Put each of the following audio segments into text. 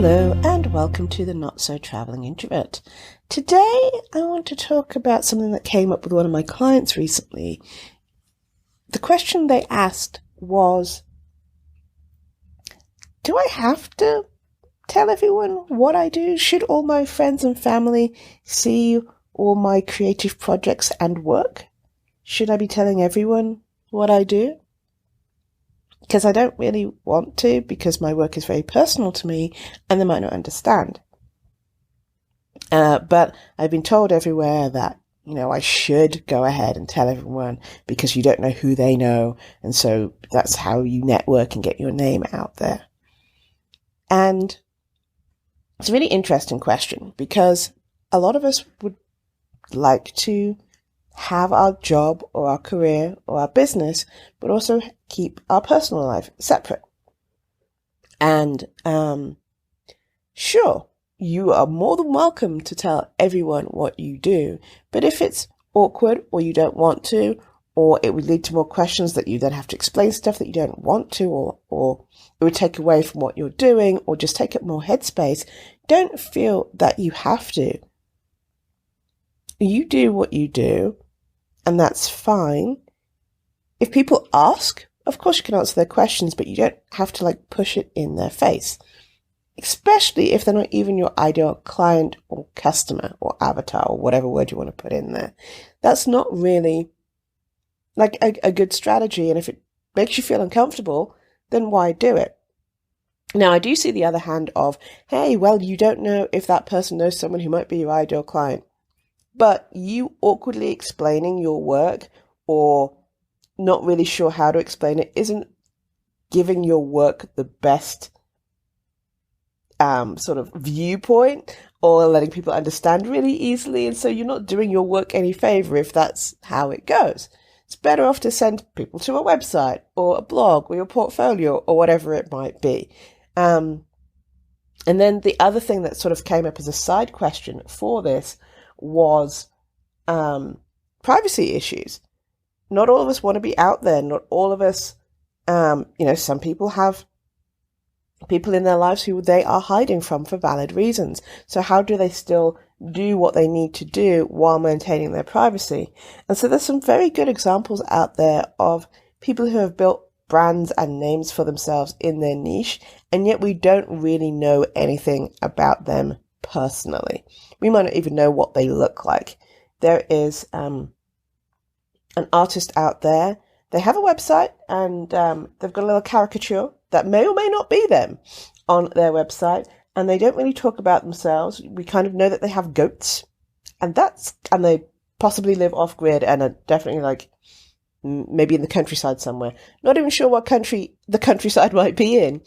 Hello and welcome to the Not So Traveling Introvert. Today I want to talk about something that came up with one of my clients recently. The question they asked was, do I have to tell everyone what I do? Should all my friends and family see all my creative projects and work? Should I be telling everyone what I do? Because I don't really want to, because my work is very personal to me and they might not understand. But I've been told everywhere that, I should go ahead and tell everyone because you don't know who they know. And so that's how you network and get your name out there. And it's a really interesting question because a lot of us would like to have our job or our career or our business, but also keep our personal life separate. And sure, you are more than welcome to tell everyone what you do, but if it's awkward or you don't want to, or it would lead to more questions that you then have to explain stuff that you don't want to, or it would take away from what you're doing, or just take up more headspace, don't feel that you have to. You do what you do, and that's fine. If people ask, of course you can answer their questions, but you don't have to push it in their face. Especially if they're not even your ideal client or customer or avatar or whatever word you want to put in there. That's not really a good strategy. And if it makes you feel uncomfortable, then why do it? Now, I do see the other hand of, hey, well, you don't know if that person knows someone who might be your ideal client. But you awkwardly explaining your work or not really sure how to explain it isn't giving your work the best sort of viewpoint or letting people understand really easily. And so you're not doing your work any favor if that's how it goes. It's better off to send people to a website or a blog or your portfolio or whatever it might be. And then the other thing that sort of came up as a side question for this was privacy issues. Not all of us want to be out there. Not all of us, some people have people in their lives who they are hiding from for valid reasons. So how do they still do what they need to do while maintaining their privacy? And so there's some very good examples out there of people who have built brands and names for themselves in their niche, and yet we don't really know anything about them personally. We might not even know what they look like. There is an artist out there. They have a website and they've got a little caricature that may or may not be them on their website, and they don't really talk about themselves. We kind of know that they have goats, and they possibly live off grid and are definitely maybe in the countryside somewhere. Not even sure what country the countryside might be in,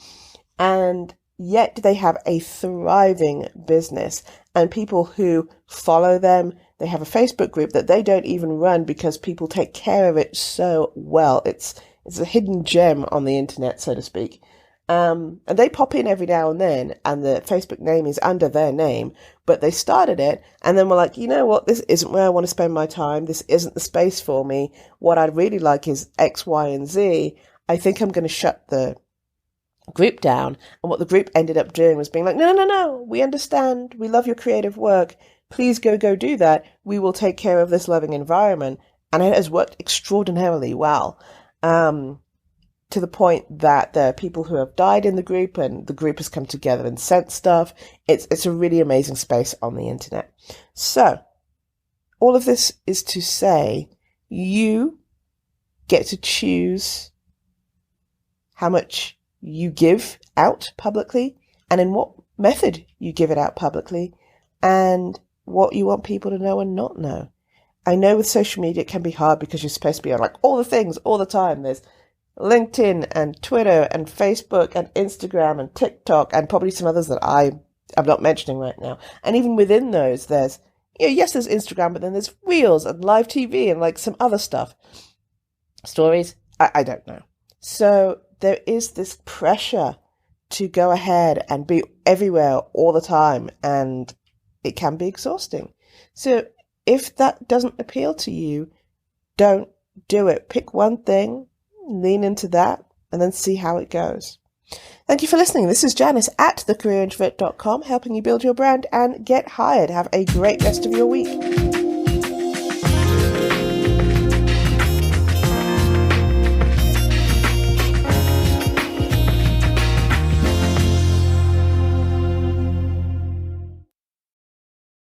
and yet they have a thriving business and people who follow them. They have a Facebook group that they don't even run because people take care of it so well. It's a hidden gem on the internet, so to speak. And they pop in every now and then, and the Facebook name is under their name, but they started it, and then we're like, you know what, this isn't where I want to spend my time. This isn't the space for me. What I'd really like is X, Y, and Z. I think I'm going to shut the group down. And what the group ended up doing was being like, no, we understand. We love your creative work. Please go do that. We will take care of this loving environment. And it has worked extraordinarily well. To the point that there are people who have died in the group and the group has come together and sent stuff. It's a really amazing space on the internet. So all of this is to say you get to choose how much you give out publicly and in what method you give it out publicly and what you want people to know and not know. I know with social media it can be hard because you're supposed to be on all the things all the time. There's LinkedIn and Twitter and Facebook and Instagram and TikTok and probably some others that I'm not mentioning right now. And even within those, there's, yes, there's Instagram, but then there's Reels and live TV and some other stuff. Stories, I don't know. So there is this pressure to go ahead and be everywhere all the time, and it can be exhausting. So if that doesn't appeal to you, don't do it. Pick one thing, lean into that, and then see how it goes. Thank you for listening. This is Janice at thecareerintrovert.com, helping you build your brand and get hired. Have a great rest of your week.